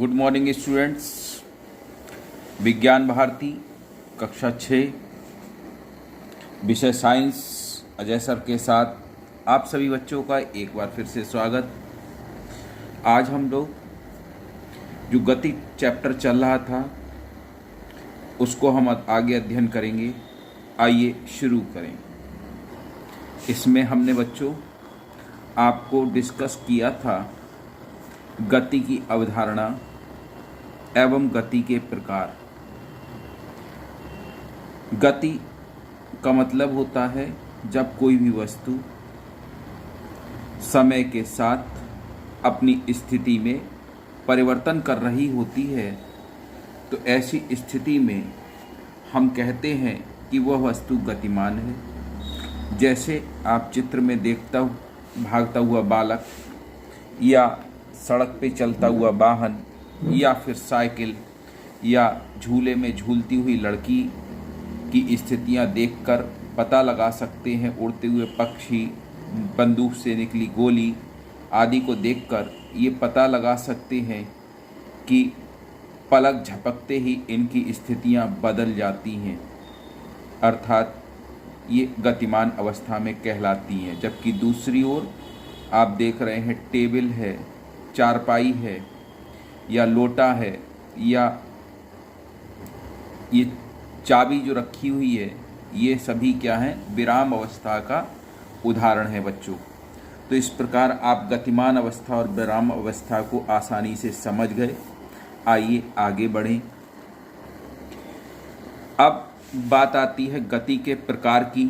Good morning students. विज्ञान भारती कक्षा 6 विषय साइंस अजय सर के साथ आप सभी बच्चों का एक बार फिर से स्वागत। आज हम लोग जो गति चैप्टर चल रहा था उसको हम आगे अध्ययन करेंगे। आइए शुरू करें। इसमें हमने बच्चों आपको डिस्कस किया था गति की अवधारणा एवं गति के प्रकार। गति का मतलब होता है जब कोई भी वस्तु समय के साथ अपनी स्थिति में परिवर्तन कर रही होती है तो ऐसी स्थिति में हम कहते हैं कि वह वस्तु गतिमान है। जैसे आप चित्र में भागता हुआ बालक या सड़क पे चलता हुआ वाहन या फिर साइकिल या झूले में झूलती हुई लड़की की स्थितियां देखकर पता लगा सकते हैं। उड़ते हुए पक्षी, बंदूक से निकली गोली आदि को देखकर ये पता लगा सकते हैं कि पलक झपकते ही इनकी स्थितियां बदल जाती हैं, अर्थात ये गतिमान अवस्था में कहलाती हैं। जबकि दूसरी ओर आप देख रहे हैं टेबल है, चारपाई है या लोटा है या ये चाबी जो रखी हुई है, ये सभी क्या हैं? विराम अवस्था का उदाहरण है बच्चों। तो इस प्रकार आप गतिमान अवस्था और विराम अवस्था को आसानी से समझ गए। आइए आगे बढ़ें। अब बात आती है गति के प्रकार की।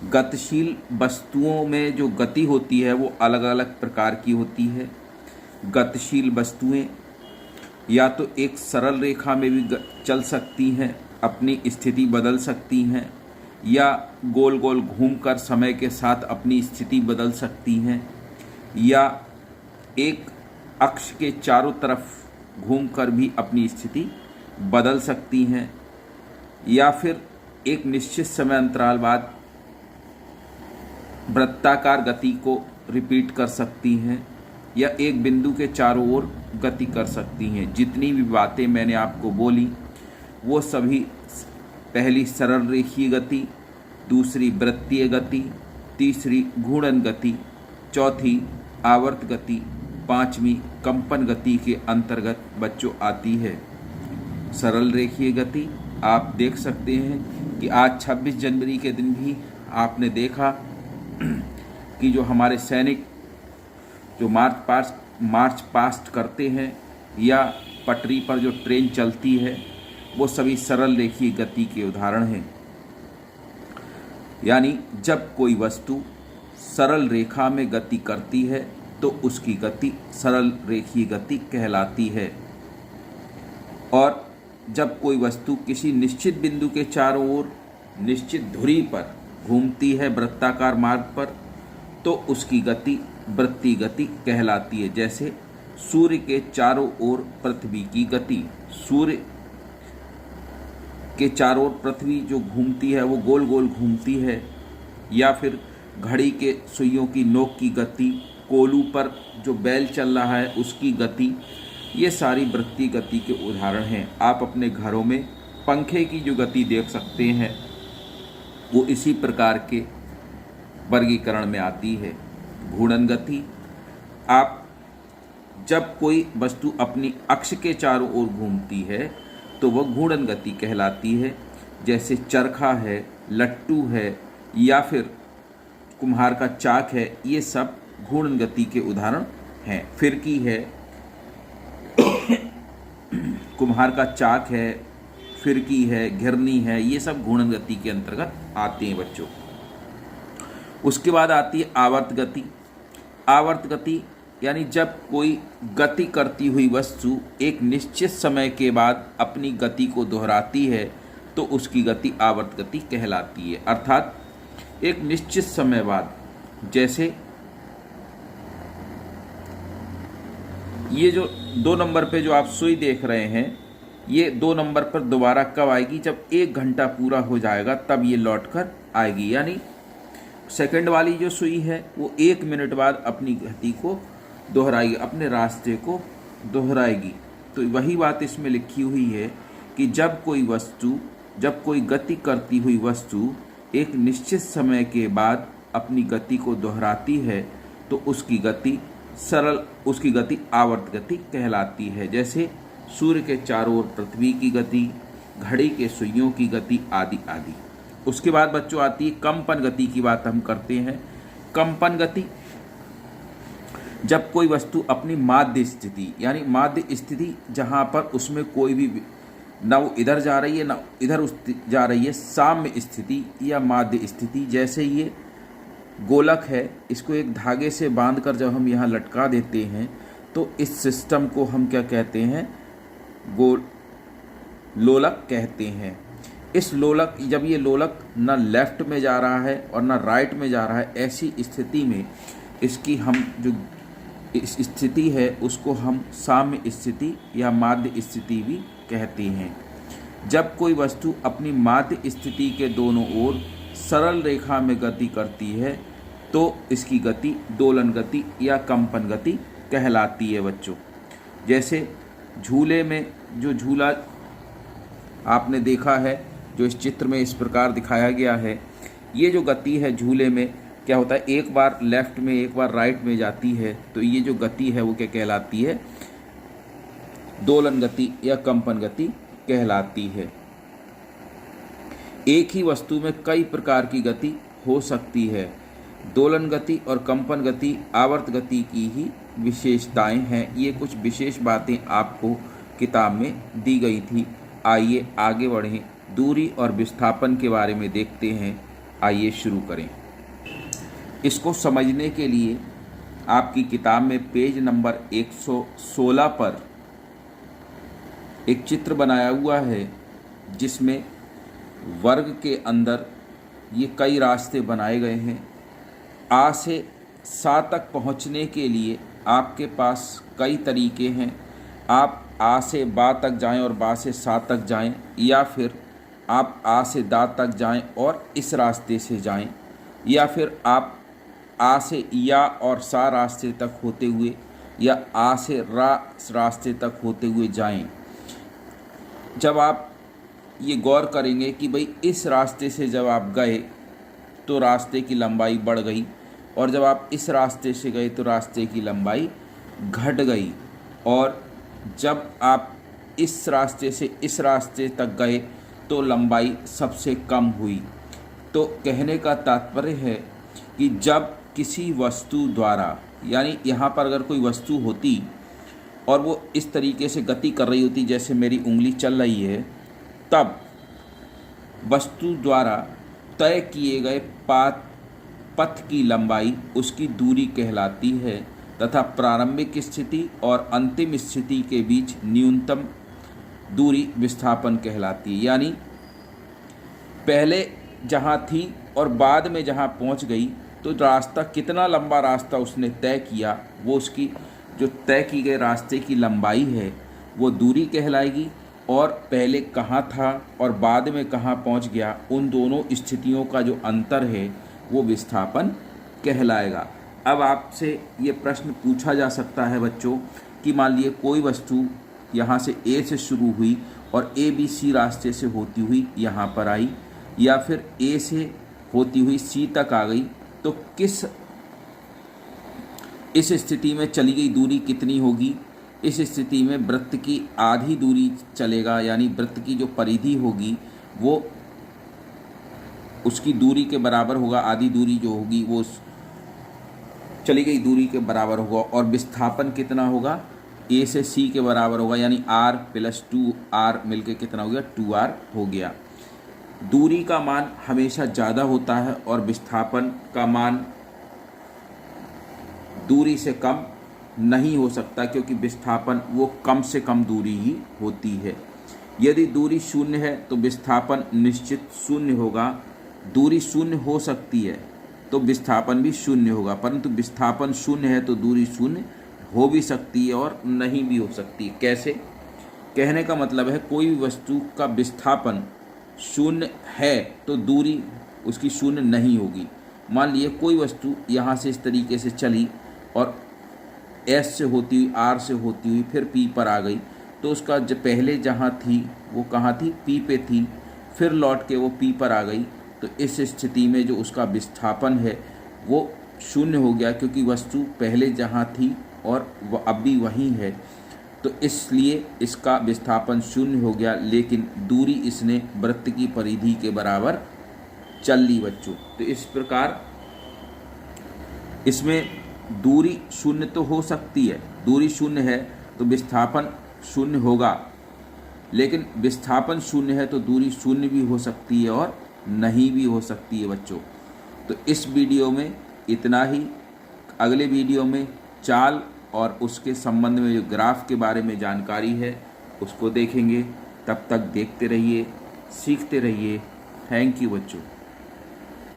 गतिशील वस्तुओं में जो गति होती है वो अलग अलग प्रकार की होती है। गतिशील वस्तुएं या तो एक सरल रेखा में भी चल सकती हैं, अपनी स्थिति बदल सकती हैं, या गोल गोल घूमकर समय के साथ अपनी स्थिति बदल सकती हैं, या एक अक्ष के चारों तरफ घूमकर भी अपनी स्थिति बदल सकती हैं, या फिर एक निश्चित समय अंतराल बाद वृत्ताकार गति को रिपीट कर सकती हैं, या एक बिंदु के चारों ओर गति कर सकती हैं। जितनी भी बातें मैंने आपको बोली वो सभी, पहली सरल रेखीय गति, दूसरी वृत्तीय गति, तीसरी घूर्णन गति, चौथी आवर्त गति, पांचवी कंपन गति के अंतर्गत बच्चों आती है। सरल रेखीय गति आप देख सकते हैं कि आज 26 जनवरी के दिन भी आपने देखा कि जो हमारे सैनिक जो मार्च पास्ट करते हैं या पटरी पर जो ट्रेन चलती है वो सभी सरल रेखीय गति के उदाहरण हैं। यानी जब कोई वस्तु सरल रेखा में गति करती है तो उसकी गति सरल रेखीय गति कहलाती है। और जब कोई वस्तु किसी निश्चित बिंदु के चारों ओर निश्चित धुरी पर घूमती है वृत्ताकार मार्ग पर तो उसकी गति वृत्तीय गति कहलाती है। जैसे सूर्य के चारों ओर पृथ्वी की गति, सूर्य के चारों ओर पृथ्वी जो घूमती है वो गोल गोल घूमती है, या फिर घड़ी के सुइयों की नोक की गति, कोलू पर जो बैल चल रहा है उसकी गति, ये सारी वृत्तीय गति के उदाहरण हैं। आप अपने घरों में पंखे की जो गति देख सकते हैं वो इसी प्रकार के वर्गीकरण में आती है। घूर्णन गति, आप जब कोई वस्तु अपनी अक्ष के चारों ओर घूमती है तो वह घूर्णन गति कहलाती है। जैसे चरखा है, लट्टू है या फिर कुम्हार का चाक है, ये सब घूर्णन गति के उदाहरण हैं। फिरकी है, कुम्हार का चाक है, फिरकी है, घिरनी है, ये सब घूर्णन गति के अंतर्गत आते हैं बच्चों। उसके बाद आती है आवर्त गति। आवर्त गति यानी जब कोई गति करती हुई वस्तु एक निश्चित समय के बाद अपनी गति को दोहराती है तो उसकी गति आवर्त गति कहलाती है। अर्थात एक निश्चित समय बाद, जैसे ये जो 2 नंबर पे जो आप सुई देख रहे हैं, ये 2 नंबर पर दोबारा कब आएगी? जब 1 घंटा पूरा हो जाएगा तब ये लौट कर आएगी। यानी सेकंड वाली जो सुई है वो 1 मिनट बाद अपनी गति को दोहराएगी, अपने रास्ते को दोहराएगी। तो वही बात इसमें लिखी हुई है कि जब कोई गति करती हुई वस्तु एक निश्चित समय के बाद अपनी गति को दोहराती है तो उसकी गति आवर्त गति कहलाती है। जैसे सूर्य के चारों ओर पृथ्वी की गति, घड़ी के सुइयों की गति आदि आदि। उसके बाद बच्चों आती है कंपन गति की बात हम करते हैं। कंपन गति जब कोई वस्तु अपनी माध्य स्थिति, यानी माध्य स्थिति जहाँ पर उसमें कोई भी ना वो इधर जा रही है ना इधर जा रही है, साम्य स्थिति या माध्य स्थिति। जैसे ये गोलक है, इसको एक धागे से बांधकर जब हम यहाँ लटका देते हैं तो इस सिस्टम को हम क्या कहते हैं, लोलक कहते हैं। इस लोलक, जब ये लोलक ना लेफ्ट में जा रहा है और ना राइट में जा रहा है, ऐसी स्थिति में इसकी हम जो इस स्थिति है उसको हम साम्य स्थिति या माध्य स्थिति भी कहते हैं। जब कोई वस्तु अपनी माध्य स्थिति के दोनों ओर सरल रेखा में गति करती है तो इसकी गति दोलन गति या कंपन गति कहलाती है बच्चों। जैसे झूले में जो झूला आपने देखा है, जो इस चित्र में इस प्रकार दिखाया गया है, ये जो गति है झूले में क्या होता है, एक बार लेफ्ट में एक बार राइट में जाती है, तो ये जो गति है वो क्या कहलाती है, दोलन गति या कंपन गति कहलाती है। एक ही वस्तु में कई प्रकार की गति हो सकती है। दोलन गति और कंपन गति आवर्त गति की ही विशेषताएं हैं। ये कुछ विशेष बातें आपको किताब में दी गई थी। आइए आगे बढ़ें, दूरी और विस्थापन के बारे में देखते हैं। आइए शुरू करें। इसको समझने के लिए आपकी किताब में पेज नंबर 116 पर एक चित्र बनाया हुआ है जिसमें वर्ग के अंदर ये कई रास्ते बनाए गए हैं। आ से सा तक पहुंचने के लिए आपके पास कई तरीके हैं। आप आ से बा तक जाएं और बा से सा तक जाएं, या फिर आप आ से दा तक जाएं और इस रास्ते से जाएं, या फिर आप आ से या और सा रास्ते तक होते हुए या आ से रा रास्ते तक होते हुए जाएं। जब आप ये गौर करेंगे कि भाई इस रास्ते से जब आप गए तो रास्ते की लंबाई बढ़ गई, और जब आप इस रास्ते से गए तो रास्ते की लंबाई घट गई, और जब आप इस रास्ते से इस रास्ते तक गए तो लंबाई सबसे कम हुई। तो कहने का तात्पर्य है कि जब किसी वस्तु द्वारा, यानी यहाँ पर अगर कोई वस्तु होती और वो इस तरीके से गति कर रही होती जैसे मेरी उंगली चल रही है, तब वस्तु द्वारा तय किए गए पथ की लंबाई उसकी दूरी कहलाती है, तथा प्रारंभिक स्थिति और अंतिम स्थिति के बीच न्यूनतम दूरी विस्थापन कहलाती है। यानी पहले जहाँ थी और बाद में जहाँ पहुँच गई तो रास्ता, कितना लंबा रास्ता उसने तय किया, वो उसकी जो तय की गई रास्ते की लंबाई है वो दूरी कहलाएगी, और पहले कहाँ था और बाद में कहाँ पहुँच गया, उन दोनों स्थितियों का जो अंतर है वो विस्थापन कहलाएगा। अब आपसे ये प्रश्न पूछा जा सकता है बच्चों कि मान लिए कोई वस्तु यहाँ से ए से शुरू हुई और ABC रास्ते से होती हुई यहाँ पर आई, या फिर ए से होती हुई C तक आ गई, तो इस स्थिति में चली गई दूरी कितनी होगी? इस स्थिति में वृत्त की आधी दूरी चलेगा, यानी वृत्त की जो परिधि होगी वो उसकी दूरी के बराबर होगा, आधी दूरी जो होगी वो चली गई दूरी के बराबर होगा। और विस्थापन कितना होगा? A से C के बराबर होगा, यानी R + 2R मिलके कितना हो गया? 2R हो गया। दूरी का मान हमेशा ज़्यादा होता है और विस्थापन का मान दूरी से कम नहीं हो सकता, क्योंकि विस्थापन वो कम से कम दूरी ही होती है। यदि दूरी शून्य है तो विस्थापन निश्चित शून्य होगा। दूरी शून्य हो सकती है तो विस्थापन भी शून्य होगा, परंतु विस्थापन शून्य है तो दूरी शून्य हो भी सकती है और नहीं भी हो सकती। कैसे? कहने का मतलब है कोई भी वस्तु का विस्थापन शून्य है तो दूरी उसकी शून्य नहीं होगी। मान लिए कोई वस्तु यहाँ से इस तरीके से चली और एस से होती हुई, आर से होती हुई फिर पी पर आ गई, तो उसका जो पहले जहाँ थी वो कहाँ थी, पी पे थी, फिर लौट के वो पी पर आ गई। तो इस स्थिति में जो उसका विस्थापन है वो शून्य हो गया, क्योंकि वस्तु पहले जहाँ थी और वह अब भी वहीं है, तो इसलिए इसका विस्थापन शून्य हो गया, लेकिन दूरी इसने वृत्त की परिधि के बराबर चल ली बच्चों। तो इस प्रकार इसमें दूरी शून्य तो हो सकती है, दूरी शून्य है तो विस्थापन शून्य होगा, लेकिन विस्थापन शून्य है तो दूरी शून्य भी हो सकती है और नहीं भी हो सकती है बच्चों। तो इस वीडियो में इतना ही। अगले वीडियो में चाल और उसके संबंध में जो ग्राफ के बारे में जानकारी है उसको देखेंगे। तब तक देखते रहिए, सीखते रहिए। थैंक यू बच्चों।